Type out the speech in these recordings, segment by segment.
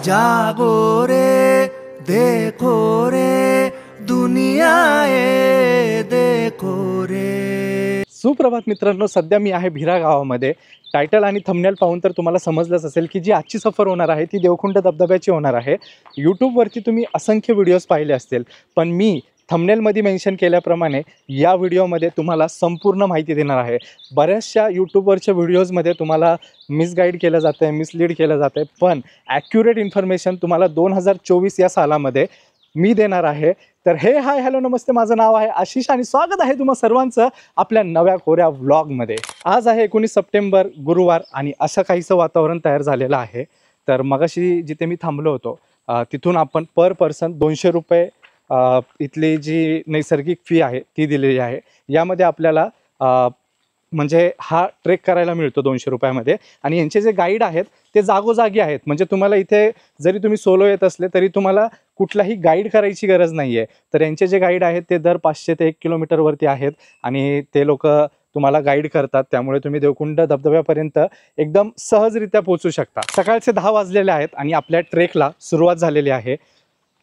जागो रे देखो रे दुनिया ये देखो रे। सुप्रभात मित्रांनो, सध्या मी आहे भिरा गावामध्ये। टायटल आणि थंबनेल पाहून तर तुम्हाला समजलंच असेल की जी आजची सफर होणार आहे ती देवकुंड धबधब्याची होणार आहे। यूट्यूबवरती तुम्ही असंख्य व्हिडिओज पाहिले असतील, पण मी थंबनेलमध्ये मेन्शन केल्याप्रमाणे या व्हिडिओमध्ये तुम्हाला संपूर्ण माहिती देणार आहे। बऱ्याचशा यूट्यूबवरच्या व्हिडिओजमध्ये तुम्हाला मिसगाईड केलं जातं आहे, मिसलीड केलं जातं आहे, पण ॲक्युरेट इन्फॉर्मेशन तुम्हाला 2024 या सालामध्ये मी देणार आहे। तर हे हाय हॅलो नमस्ते, माझं नाव आहे आशिष आणि स्वागत आहे तुम्हा सर्वांचं आपल्या नव्या कोऱ्या व्लॉगमध्ये। आज आहे 19 सप्टेंबर गुरुवार आणि असं काहीसं वातावरण तयार झालेलं आहे। तर मगाशी जिथे मी थांबलो होतो तिथून आपण पर पर्सन 200 रुपये इथली जी नैसर्गिक फी आहे ती दिलेली आहे। यामध्ये आपल्याला म्हणजे हा ट्रेक करायला मिळतो 200 रुपयामध्ये। आणि यांचे जे गाईड आहेत ते जागोजागी आहेत, म्हणजे तुम्हाला इथे जरी तुम्ही सोलो येत असले तरी तुम्हाला कुठलाही गाईड करायची गरज नाही आहे। तर यांचे जे गाईड आहेत ते दर 500 ते 1 किलोमीटरवरती आहेत आणि ते लोक तुम्हाला गाईड करतात, त्यामुळे तुम्ही देवकुंड धबधब्यापर्यंत एकदम सहजरित्या पोहोचू शकता। सकाळचे 10 वाजलेले आहेत आणि आपल्या ट्रेकला सुरुवात झालेली आहे।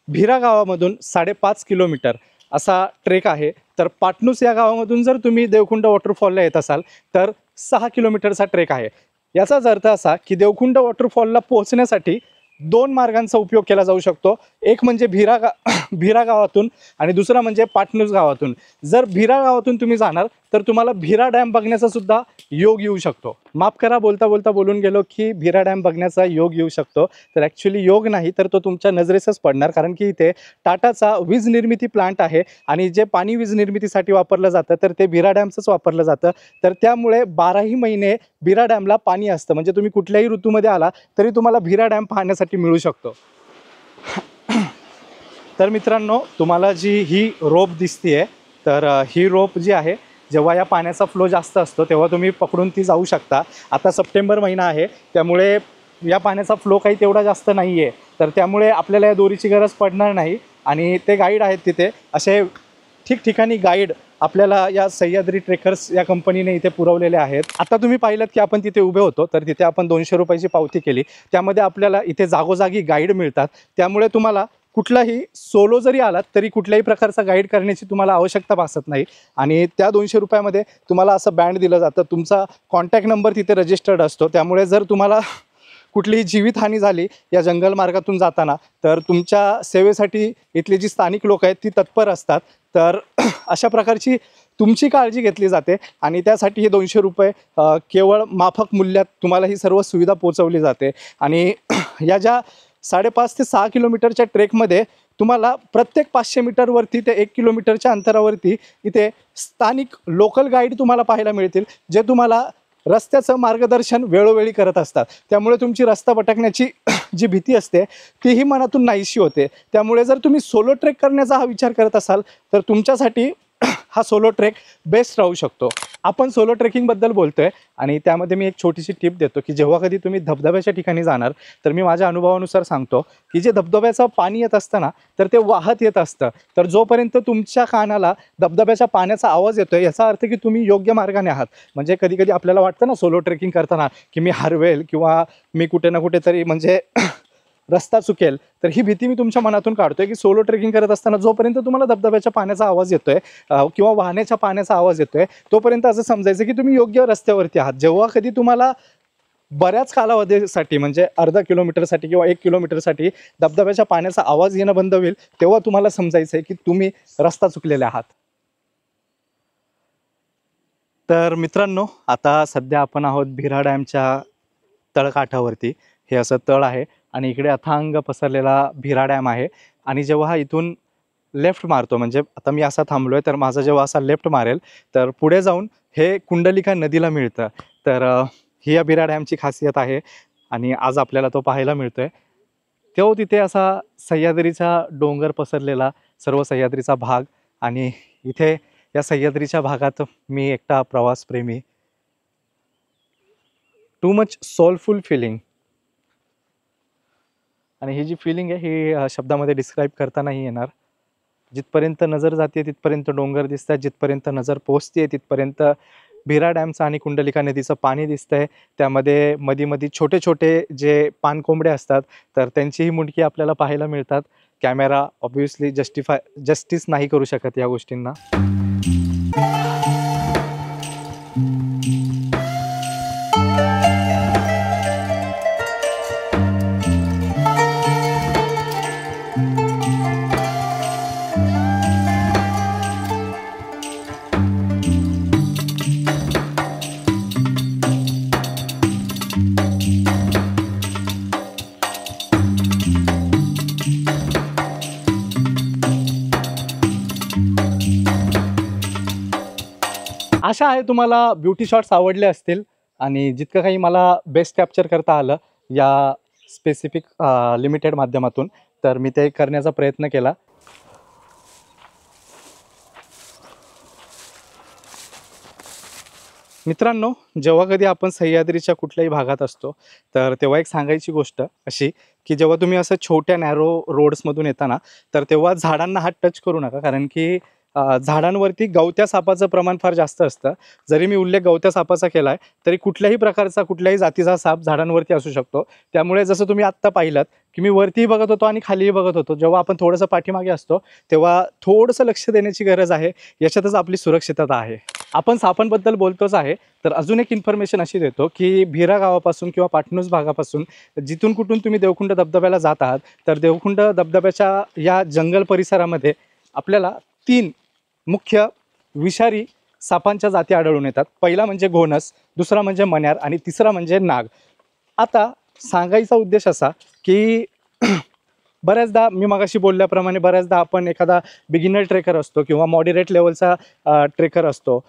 भिरा गावामधून 5.5 किलोमीटर असा ट्रेक आहे। तर पाटणूस या गावामधून जर तुम्ही देवकुंड वॉटरफॉलला येत असाल तर 6 किलोमीटरचा ट्रेक आहे। याचाच अर्थ असा की देवकुंड वॉटरफॉलला पोहोचण्यासाठी 2 मार्गांचा उपयोग केला जाऊ शकतो। एक म्हणजे भिरा गावातून आणि दुसरा म्हणजे पाटणूस गावातून। जर भिरा गावातून तुम्ही जाणार तर तुम्हाला भिरा डॅम बघण्याचा सुद्धा योग येऊ शकतो। माफ करा, बोलता बोलता बोलून गेलो की भिरा डॅम बघण्याचा योग येऊ शकतो, तर ॲक्च्युली योग नाही तर तो तुमच्या नजरेसच पडणार, कारण की इथे टाटाचा वीज निर्मिती प्लांट आहे आणि जे पाणी वीज निर्मितीसाठी वापरलं जातं तर ते भिरा डॅमचंच वापरलं जातं। तर त्यामुळे 12ही महिने भिरा डॅमला पाणी असतं, म्हणजे तुम्ही कुठल्याही ऋतूमध्ये आला तरी तुम्हाला भिरा डॅम पाहण्यासाठी मिळू शकतो। तर मित्रांनो, तुम्हाला जी ही रोप दिसते तर ही रोप जी आहे, जेव्हा या पाण्याचा फ्लो जास्त असतो तेव्हा तुम्ही पकडून ती जाऊ शकता। आता सप्टेंबर महिना आहे त्यामुळे या पाण्याचा फ्लो काही तेवढा जास्त नाही आहे, तर त्यामुळे आपल्याला या दोरीची गरज पडणार नाही। आणि ते गाईड आहेत तिथे असे ठिकठिकाणी गाईड आपल्याला या सह्याद्री ट्रेकर्स या कंपनीने इथे पुरवलेले आहेत। आता तुम्ही पाहिलं की आपण तिथे उभे होतो तर तिथे आपण 200 रुपयाची पावती केली, त्यामध्ये आपल्याला इथे जागोजागी गाईड मिळतात। त्यामुळे तुम्हाला कुठलाही सोलो जरी आलात तरी कुठल्याही प्रकारचा गाईड करण्याची तुम्हाला आवश्यकता भासत नाही। आणि त्या 200 रुपयामध्ये तुम्हाला असं बँड दिलं जातं, तुमचा कॉन्टॅक्ट नंबर तिथे रजिस्टर्ड असतो। त्यामुळे जर तुम्हाला कुठलीही जीवितहानी झाली या जंगल मार्गातून जाताना तर तुमच्या सेवेसाठी इथली जी स्थानिक लोक आहेत ती तत्पर असतात। तर अशा प्रकारची तुमची काळजी घेतली जाते आणि त्यासाठी हे 200 रुपये केवळ माफक मूल्यात तुम्हाला ही सर्व सुविधा पोचवली जाते। आणि या ज्या 5.5 ते 6 किलोमीटरच्या ट्रेकमध्ये तुम्हाला प्रत्येक 500 मीटरवरती ते 1 किलोमीटरच्या अंतरावरती इथे स्थानिक लोकल गाईड तुम्हाला पाहायला मिळतील, जे तुम्हाला रस्त्याचं मार्गदर्शन वेळोवेळी करत असतात। त्यामुळे तुमची रस्ता भटकण्याची जी भीती असते तीही मनातून नाहीशी होते। त्यामुळे जर तुम्ही सोलो ट्रेक करण्याचा हा विचार करत असाल तर तुमच्यासाठी हा सोलो ट्रेक बेस्ट राहू शकतो। आपण सोलो ट्रेकिंगबद्दल बोलतोय आणि त्यामध्ये मी एक छोटीशी टिप देतो की जेव्हा कधी तुम्ही धबधब्याच्या ठिकाणी जाणार तर मी माझ्या अनुभवानुसार सांगतो की जे धबधब्याचं पाणी येत असतं ना तर ते वाहत येत असतं। तर जोपर्यंत तुमच्या कानाला धबधब्याच्या पाण्याचा आवाज येतोय याचा अर्थ की तुम्ही योग्य मार्गाने आहात। म्हणजे कधी कधी आपल्याला वाटतं ना सोलो ट्रेकिंग करताना की मी हरवेल किंवा मी कुठे ना कुठेतरी म्हणजे रस्ता चुकेल, तर ही भीती मी तुमच्या मनातून काढतोय की सोलो ट्रेकिंग करत असताना जोपर्यंत तुम्हाला धबधब्याच्या पाण्याचा आवाज येतोय किंवा वाहण्याच्या पाण्याचा आवाज येतोय तोपर्यंत असं समजायचं की तुम्ही योग्य रस्त्यावरती आहात। जेव्हा कधी तुम्हाला बऱ्याच कालावधीसाठी म्हणजे अर्धा किलोमीटरसाठी किंवा 1 किलोमीटरसाठी धबधब्याच्या पाण्याचा आवाज येणं बंद होईल तेव्हा तुम्हाला समजायचं आहे की तुम्ही रस्ता चुकलेले आहात। तर मित्रांनो, आता सध्या आपण आहोत भिरा डॅमच्या तळकाठावरती। हे असं तळ आहे आणि इकडे अथांग पसरलेला भिरा डॅम आहे। आणि जेव्हा इथून लेफ्ट मारतो, म्हणजे आता मी असा थांबलोय तर माझा जेव्हा असा लेफ्ट मारेल तर पुढे जाऊन हे कुंडलिका नदीला मिळतं। तर ही या भिरा डॅमची खासियत आहे आणि आज आपल्याला तो पाहायला मिळतोय। तो तिथे असा सह्याद्रीचा डोंगर पसरलेला सर्व सह्याद्रीचा भाग आणि इथे या सह्याद्रीच्या भागात मी एकटा प्रवासप्रेमी, टू मच सोलफुल फिलिंग। आणि ही जी फिलिंग आहे ही शब्दामध्ये डिस्क्राईब करता नाही येणार। जिथपर्यंत नजर जाते तिथपर्यंत डोंगर दिसतात, जिथपर्यंत नजर पोचते तिथपर्यंत भीरा डॅमचं आणि कुंडलिका नदीचं पाणी दिसतंय. त्यामध्ये मधी छोटे छोटे जे पाणकोंबडे असतात तर त्यांचीही मुंडकी आपल्याला पाहायला मिळतात. कॅमेरा ऑब्व्हियसली जस्टिस नाही करू शकत या गोष्टींना. आशा आहे तुम्हाला ब्युटी शॉट्स आवडले असतील आणि जितकं काही मला बेस्ट कॅप्चर करता आलं या स्पेसिफिक लिमिटेड माध्यमातून तर मी ते करण्याचा प्रयत्न केला. मित्रांनो, जेव्हा कधी आपण सह्याद्रीच्या कुठल्याही भागात असतो तर तेव्हा एक सांगायची गोष्ट अशी की जेव्हा तुम्ही असं छोट्या नॅरो रोड्समधून येता ना तर तेव्हा झाडांना हात टच करू नका, कारण की झाडांवरती गवत्या सापाचं प्रमाण फार जास्त असतं. जरी मी उल्लेख गवत्या सापाचा केला आहे तरी कुठल्याही प्रकारचा कुठल्याही जातीचा साप झाडांवरती असू शकतो. त्यामुळे जसं तुम्ही आत्ता पाहिलात की मी वरतीही बघत होतो आणि खालीही बघत होतो, जेव्हा आपण थोडंसं पाठीमागे असतो तेव्हा थोडंसं लक्ष देण्याची गरज आहे. याच्यातच आपली सुरक्षितता आहे. आपण सापांबद्दल बोलतोच आहे तर अजून एक इन्फॉर्मेशन अशी देतो की भीरा गावापासून किंवा पाटणूस भागापासून जिथून कुठून तुम्ही देवकुंड धबधब्याला जात आहात तर देवकुंड धबधब्याच्या या जंगल परिसरामध्ये आपल्याला 3 मुख्य विषारी सापांच्या जाती आढळून येतात. पहिला म्हणजे घोणस, दुसरा म्हणजे मण्यार आणि तिसरा म्हणजे नाग. आता सांगायचा उद्देश असा की बऱ्याचदा मी मगाशी बोलल्याप्रमाणे बऱ्याचदा आपण एखादा बिगिनर ट्रेकर असतो किंवा मॉडरेट लेवलचा ट्रेकर असतो,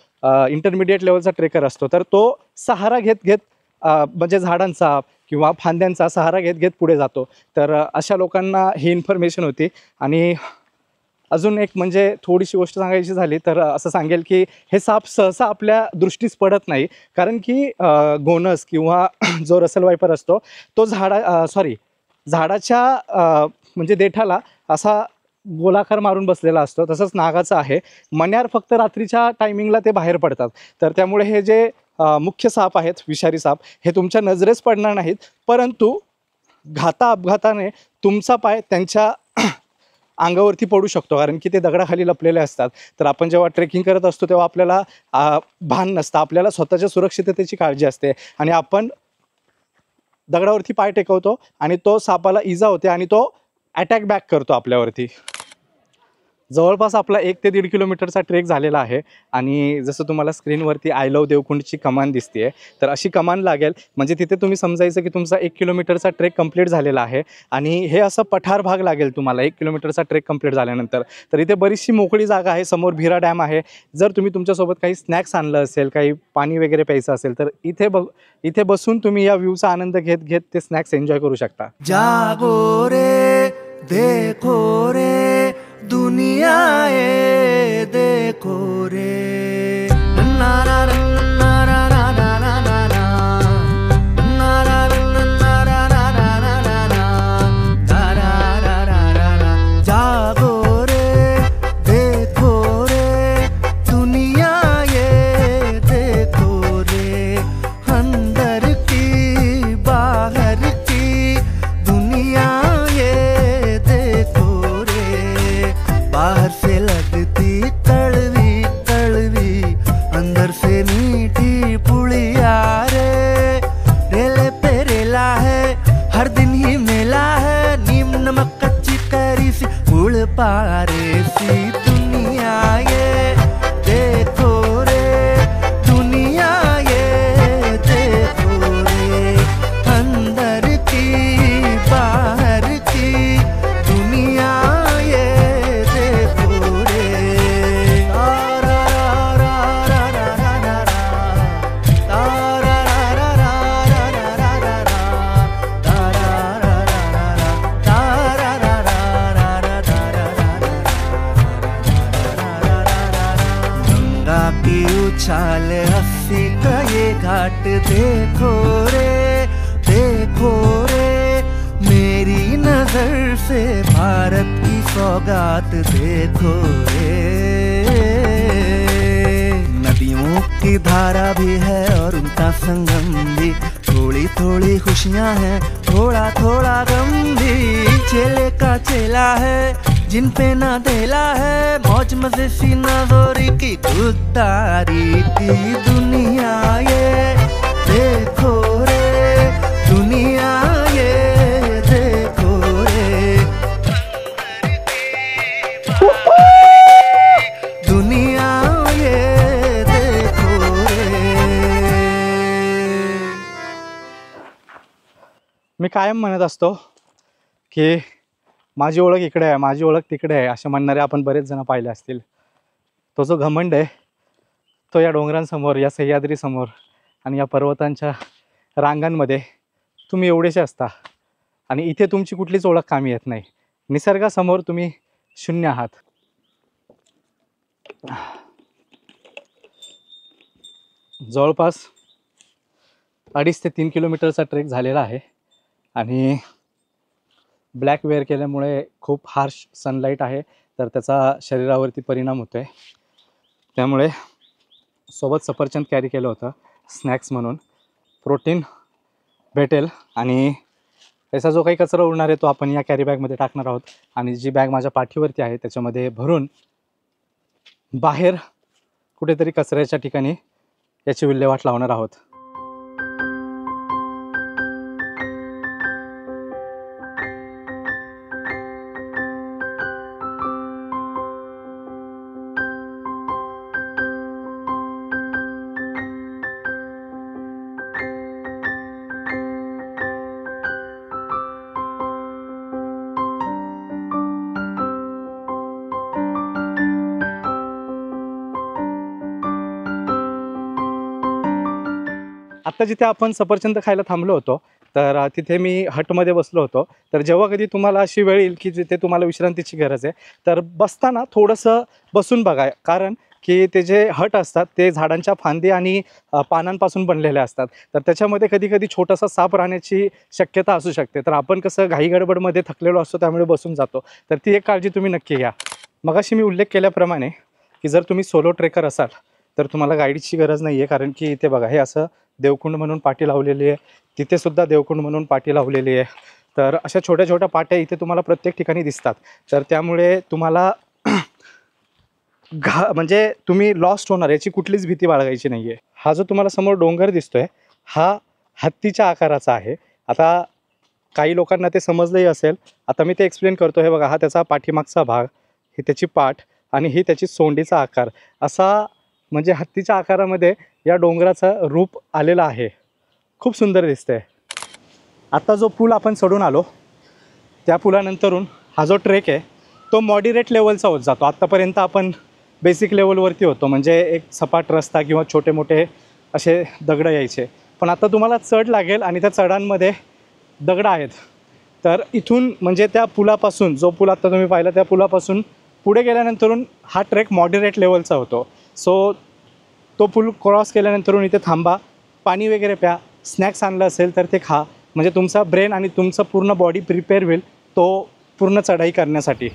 इंटरमिडिएट लेवलचा ट्रेकर असतो, तर तो सहारा घेत म्हणजे झाडांचा किंवा फांद्यांचा सहारा घेत पुढे जातो. तर अशा लोकांना ही इन्फॉर्मेशन होती. आणि अजून एक म्हणजे थोडीशी गोष्ट सांगायची झाली तर असं सांगेल की हे साप सहसा आपल्या दृष्टीस पडत नाही, कारण की घोणस किंवा जो रसल वायपर असतो तो झाडाच्या म्हणजे देठाला असा गोलाकार मारून बसलेला असतो. तसंच नागाचं आहे. मण्यार फक्त रात्रीच्या टायमिंगला ते बाहेर पडतात. तर त्यामुळे हे जे मुख्य साप आहेत, विषारी साप, हे तुमच्या नजरेस पडणार नाहीत, परंतु अपघाताने तुमचा पाय त्यांच्या अंगावरती पडू शकतो, कारण की ते दगडाखाली लपलेले असतात. तर आपण जेव्हा ट्रेकिंग करत असतो तेव्हा आपल्याला भान नसतं, आपल्याला स्वतःच्या सुरक्षिततेची काळजी असते आणि आपण दगडावरती पाय टेकवतो आणि तो सापाला इजा होते आणि तो अटॅक बॅक करतो आपल्यावरती. जवळपास आपला 1 ते 1.5 किलोमीटरचा ट्रेक झालेला आहे आणि जसं तुम्हाला स्क्रीनवरती आय लव्ह देवकुंडची कमान दिसते तर अशी कमान लागेल म्हणजे तिथे तुम्ही समजायचं की तुमचा 1 किलोमीटरचा ट्रेक कंप्लीट झालेला आहे. आणि हे असं पठार भाग लागेल तुम्हाला 1 किलोमीटरचा ट्रेक कंप्लीट झाल्यानंतर. तर इथे बरीचशी मोकळी जागा आहे. समोर भीरा डॅम आहे. जर तुम्ही तुमच्यासोबत काही स्नॅक्स आणलं असेल, काही पाणी वगैरे प्यायचं असेल तर इथे बसून तुम्ही या व्ह्यूचा आनंद घेत ते स्नॅक्स एन्जॉय करू शकता. जागो रे देखो रे दुनिया ये देखो रे ना ना ना ना ना ना ना ना ना ना ना ना. जागो रे देखो रे दुनिया ये देखो रे अंदर की बाहर की दुनिया ये देखो रे. बाहर से लगती कड़वी कड़वी अंदर से मीठी पुड़िया रे. रेले पे रेला है हर दिन ही मेला है. नीम नमक कच्ची करी सी गुड़ पारे सी दुनिया ये देखो रे दुनिया ये देखो रे अंदर की बाहर की दुनिया ये देखो रे. तारा रा रा रा रा रा रा तारा रा रा रा रा रा रा तारा रा रा रा रा रा रा. गंगा की उछाल हंसी का ये घाट देखो रे मेरी नजर से भारत की सौगात देखो रे. नदियों के की धारा भी है और उनका संगम भी, थोड़ी थोड़ी खुशियाँ हैं थोड़ा थोड़ा गम भी। चेले का चेला है जिन पे ना ढेला है, मौज मजे सी नजोरी की खुदारी की दुनिया ये देखो रे, दुनिया ये देखो रे, दुनिया ये देखो रे। मी कायम म्हणत असतो की माझी ओळख इकडे आहे, माझी ओळख तिकडे आहे, असे म्हणणारे आपण बरेच जण पाहिले असतील. तो जो घमंड आहे तो या डोंगरांसमोर, या सह्याद्रीसमोर आणि या पर्वतांच्या रांगांमध्ये तुम्ही एवढेसे असता आणि इथे तुमची कुठलीच ओळख कामी येत नाही. निसर्गासमोर तुम्ही शून्य आहात. जवळपास 2.5 ते 3 किलोमीटरचा ट्रेक झालेला आहे आणि ब्लॅक वेअर केल्यामुळे खूप हार्श सनलाईट आहे, तर त्याचा शरीरावरती परिणाम होतो आहे. त्यामुळे सोबत सफरचंद कॅरी केलं होतं स्नॅक्स म्हणून, प्रोटीन भेटेल आणि त्याचा जो काही कचरा उरणार आहे तो आपण या कॅरी बॅगमध्ये टाकणार आहोत. आणि जी बॅग माझ्या पाठीवरती आहे त्याच्यामध्ये भरून बाहेर कुठेतरी कचऱ्याच्या ठिकाणी याची विल्हेवाट लावणार आहोत. आत्ता जिथे आपण सफरचंद खायला थांबलो होतो तर तिथे मी हटमध्ये बसलो होतो. तर जेव्हा कधी तुम्हाला अशी वेळ येईल की जिथे तुम्हाला विश्रांतीची गरज आहे तर बसताना थोडंसं बसून बघा, कारण की ते जे हट असतात ते झाडांच्या फांदी आणि पानांपासून बनलेले असतात. तर त्याच्यामध्ये कधी कधी छोटासा साप राहण्याची शक्यता असू शकते. तर आपण कसं घाईगडबडमध्ये थकलेलो असतो त्यामुळे बसून जातो. तर ती एक काळजी तुम्ही नक्की घ्या. मगाशी मी उल्लेख केल्याप्रमाणे की जर तुम्ही सोलो ट्रेकर असाल तर तुम्हाला गाईडची गरज नाही आहे, कारण की इथे बघा हे असं देवकुंड म्हणून पाटी लावलेली आहे, तिथेसुद्धा देवकुंड म्हणून पाटी लावलेली आहे. तर अशा छोट्या छोट्या पाट्या इथे तुम्हाला प्रत्येक ठिकाणी दिसतात. तर त्यामुळे तुम्हाला म्हणजे तुम्ही लॉस्ट होणार याची कुठलीच भीती बाळगायची नाही आहे. हा जो तुम्हाला समोर डोंगर दिसतोय हा हत्तीच्या आकाराचा आहे. आता काही लोकांना ते समजलंही असेल, आता मी ते एक्सप्लेन करतो. हे बघा, हा त्याचा पाठीमागचा भाग, ही त्याची पाठ आणि ही त्याची सोंडीचा आकार, असा म्हणजे हत्तीच्या आकारामध्ये या डोंगराचं रूप आलेलं आहे. खूप सुंदर दिसतंय. आता जो पूल आपण चढून आलो त्या पुलानंतरून हा जो ट्रेक आहे तो मॉडरेट लेवलचा होत जातो. आत्तापर्यंत आपण बेसिक लेवलवरती होतो, म्हणजे एक सपाट रस्ता किंवा छोटे मोठे असे दगडं यायचे. पण आता तुम्हाला चढ लागेल आणि त्या चढांमध्ये दगडं आहेत. तर इथून म्हणजे त्या पुलापासून, जो पूल आता तुम्ही पाहिला त्या पुलापासून पुढे गेल्यानंतरून हा ट्रेक मॉडरेट लेवलचा होतो. सो तो पूल क्रॉस केल्यानंतरून इथे थांबा, पाणी वगैरे प्या, स्नॅक्स आणलं असेल तर ते खा, म्हणजे तुमचा ब्रेन आणि तुमचं पूर्ण बॉडी प्रिपेअर होईल तो पूर्ण चढाई करण्यासाठी.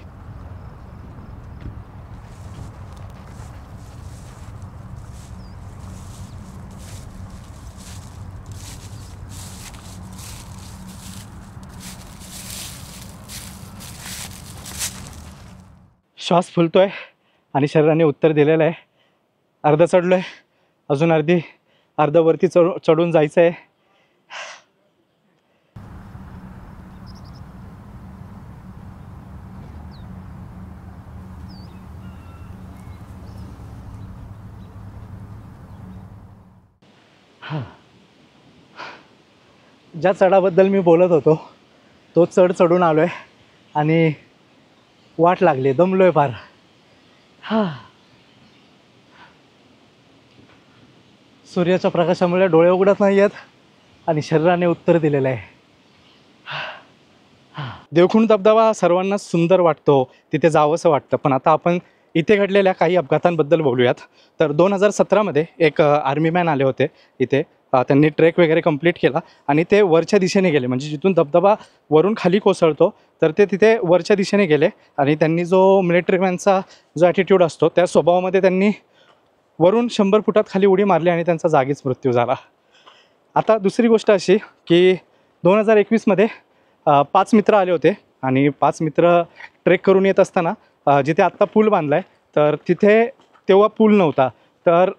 श्वास फुलतोय आणि शरीराने उत्तर दिलेलं आहे. अर्धं चढलो आहे, अजून अर्धवरती चढून जायचं आहे. ज्या चढाबद्दल मी बोलत होतो तो चढ चढून आलो आहे आणि वाट लागली, दमलो आहे फार. सूर्याच्या प्रकाशामुळे डोळे उघडत नाही आहेत आणि शरीराने उत्तर दिलेलं आहे. देवखुंड धबधबा सर्वांना सुंदर वाटतो, तिथे जावंसं वाटतं. पण आता आपण इथे घडलेल्या काही अपघातांबद्दल बोलूयात. तर 2017मध्ये एक आर्मीमॅन आले होते इथे. त्यांनी ट्रेक वगैरे कंप्लीट केला आणि ते वरच्या दिशेने गेले, म्हणजे जिथून धबधबा वरून खाली कोसळतो तर ते तिथे वरच्या दिशेने गेले. आणि त्यांनी जो मिलिटरीमॅनचा जो ॲटिट्यूड असतो त्या स्वभावामध्ये त्यांनी वरून 100 फुटात खाली उडी मारली आणि त्यांचा जागीच मृत्यू झाला. आता दुसरी गोष्ट अशी की 2021मध्ये 5 मित्र आले होते आणि 5 मित्र ट्रेक करून येत असताना जिथे आत्ता पूल बांधला आहे तर तिथे तेव्हा पूल नव्हता. तर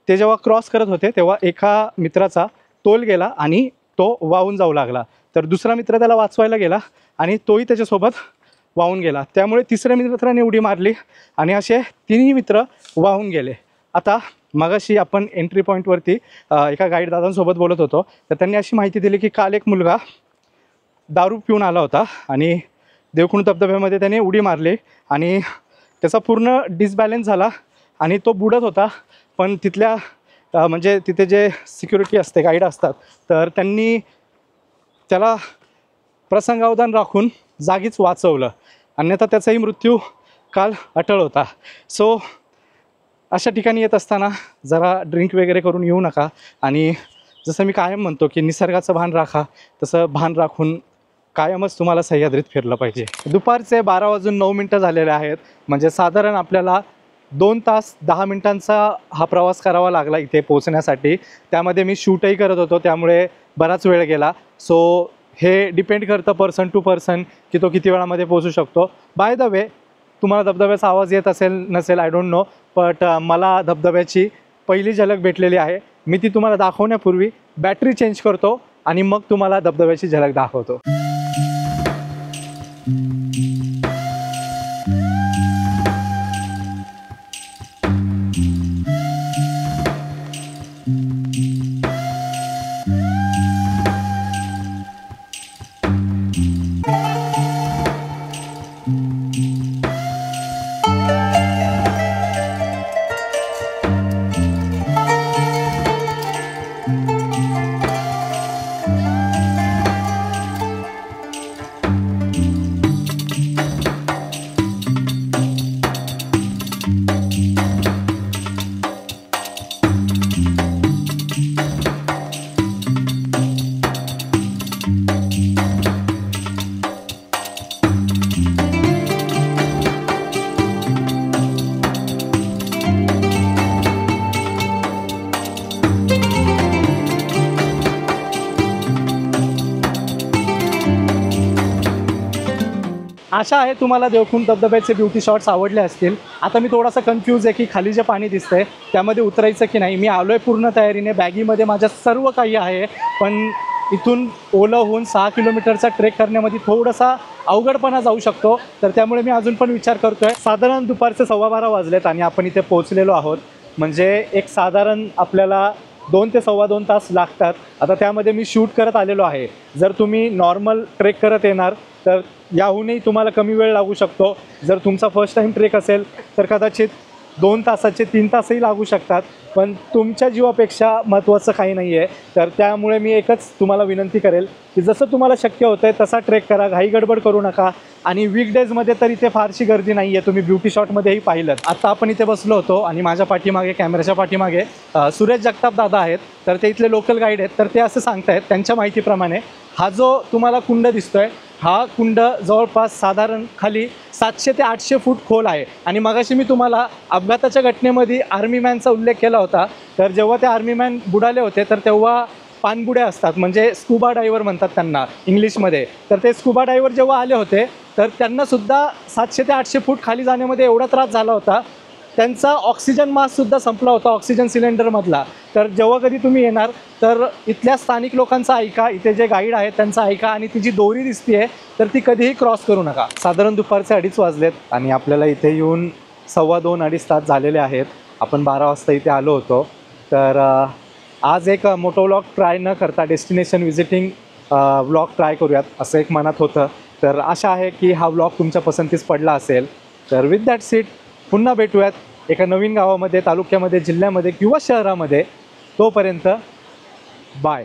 ते जेव्हा क्रॉस करत होते तेव्हा एका मित्राचा तोल गेला आणि तो वाहून जाऊ लागला. तर दुसरा मित्र त्याला वाचवायला गेला आणि तोही त्याच्यासोबत वाहून गेला. त्यामुळे तिसऱ्या मित्राने उडी मारली आणि असे तिन्ही मित्र वाहून गेले. आता मगाशी आपण एंट्री पॉईंटवरती एका गाईड दादांसोबत बोलत होतो तर त्यांनी अशी माहिती दिली की काल एक मुलगा दारू पिऊन आला होता आणि देवखुंड धबधब्यामध्ये त्याने उडी मारली आणि त्याचा पूर्ण डिसबॅलन्स झाला आणि तो बुडत होता. पण तिथल्या म्हणजे तिथे जे सिक्युरिटी असते, गाईड असतात, तर त्यांनी त्याला प्रसंगावधान राखून जागीच वाचवलं, अन्यथा त्याचाही मृत्यू काल अटळ होता. सो अशा ठिकाणी येत असताना जरा ड्रिंक वगैरे करून येऊ नका आणि जसं मी कायम म्हणतो की निसर्गाचं भान राखा, तसं भान राखून कायमच तुम्हाला सह्याद्रीत फिरलं पाहिजे. दुपारचे 12:09 झालेले आहेत. म्हणजे साधारण आपल्याला 2 तास 10 मिनिटांचा हा प्रवास करावा लागला इथे पोहोचण्यासाठी. त्यामध्ये मी शूटही करत होतो त्यामुळे बराच वेळ गेला. सो हे डिपेंड करतं पर्सन टू पर्सन की तो किती वेळामध्ये पोहोचू शकतो. बाय द वे, तुम्हाला धबधब्याचा आवाज येत असेल नसेल आय डोंट नो, बट मला धबधब्याची पहिली झलक भेटलेली आहे. मी ती तुम्हाला दाखवण्यापूर्वी बॅटरी चेंज करतो आणि मग तुम्हाला धबधब्याची झलक दाखवतो. आशा आहे तुम्हाला देवखुंड धबधब्याचे ब्युटी शॉट्स आवडले असतील. आता मी थोडासा कन्फ्यूज आहे की खाली जे पाणी दिसतंय त्यामध्ये उतरायचं की नाही. मी आलो आहे पूर्ण तयारीने, बॅगीमध्ये माझ्या सर्व काही आहे, पण इथून ओलं होऊन 6 किलोमीटरचा ट्रेक करण्यामध्ये थोडासा अवघडपणा जाऊ शकतो. तर त्यामुळे मी अजून पण विचार करतो आहे. साधारण दुपारचे 12:15 वाजलेत आणि आपण इथे पोहोचलेलो आहोत. म्हणजे एक साधारण आपल्याला 2 ते 2.25 तास लागतात. आता त्यामध्ये मी शूट करत आलेलो आहे. जर तुम्ही नॉर्मल ट्रेक करत येणार तर याहूनही तुम्हाला कमी वेळ लागू शकतो. जर तुमचा फर्स्ट टाईम ट्रेक असेल तर कदाचित 2 तासाचे 3 तासही लागू शकतात. पण तुमच्या जीवापेक्षा महत्त्वाचं काही नाही आहे. तर त्यामुळे मी एकच तुम्हाला विनंती करेल की जसं तुम्हाला शक्य होतं आहे तसा ट्रेक करा, घाई गडबड करू नका. आणि वीकडेजमध्ये तर इथे फारशी गर्दी नाही आहे, तुम्ही ब्युटी शॉटमध्येही पाहिलं. आत्ता आपण इथे बसलो होतो आणि माझ्या पाठीमागे, कॅमेऱ्याच्या पाठीमागे सुरेश जगताप दादा आहेत. तर ते इथले लोकल गाईड आहेत. तर ते असं सांगतायत त्यांच्या माहितीप्रमाणे हा जो तुम्हाला कुंड दिसतोय हा कुंड जवळपास साधारण खाली 700 ते 800 फूट खोल आहे. आणि मगाशी मी तुम्हाला अपघाताच्या घटनेमध्ये आर्मी मॅनचा उल्लेख केला होता. तर जेव्हा ते आर्मी मॅन बुडाले होते तर तेव्हा पाणबुड्या असतात, म्हणजे स्कुबा डायव्हर म्हणतात त्यांना इंग्लिशमध्ये. तर ते स्कुबा डायव्हर जेव्हा आले होते तर त्यांनासुद्धा 700 ते 800 फूट खाली जाण्यामध्ये एवढा त्रास झाला होता. त्यांचा ऑक्सिजन मास्कसुद्धा संपला होता ऑक्सिजन सिलेंडरमधला. तर जेव्हा कधी तुम्ही येणार तर इथल्या स्थानिक लोकांचा ऐका, इथे जे गाईड आहेत त्यांचा ऐका आणि ती जी दोरी दिसते आहे तर ती कधीही क्रॉस करू नका. साधारण दुपारचे 2:30 वाजलेत आणि आपल्याला इथे येऊन 2.25 तास झालेले आहेत. आपण 12 वाजता इथे आलो होतो. तर आज एक मोटो व्लॉग ट्राय न करता डेस्टिनेशन व्हिजिटिंग व्लॉग ट्राय करूयात असं एक मनात होतं. तर आशा आहे की हा व्लॉग तुमच्या पसंतीस पडला असेल. तर विथ दॅट सीट पुन्हा भेटूयात एका नवीन गावामध्ये, तालुक्यामध्ये, जिल्ह्यामध्ये किंवा शहरामध्ये. तोपर्यंत बाय.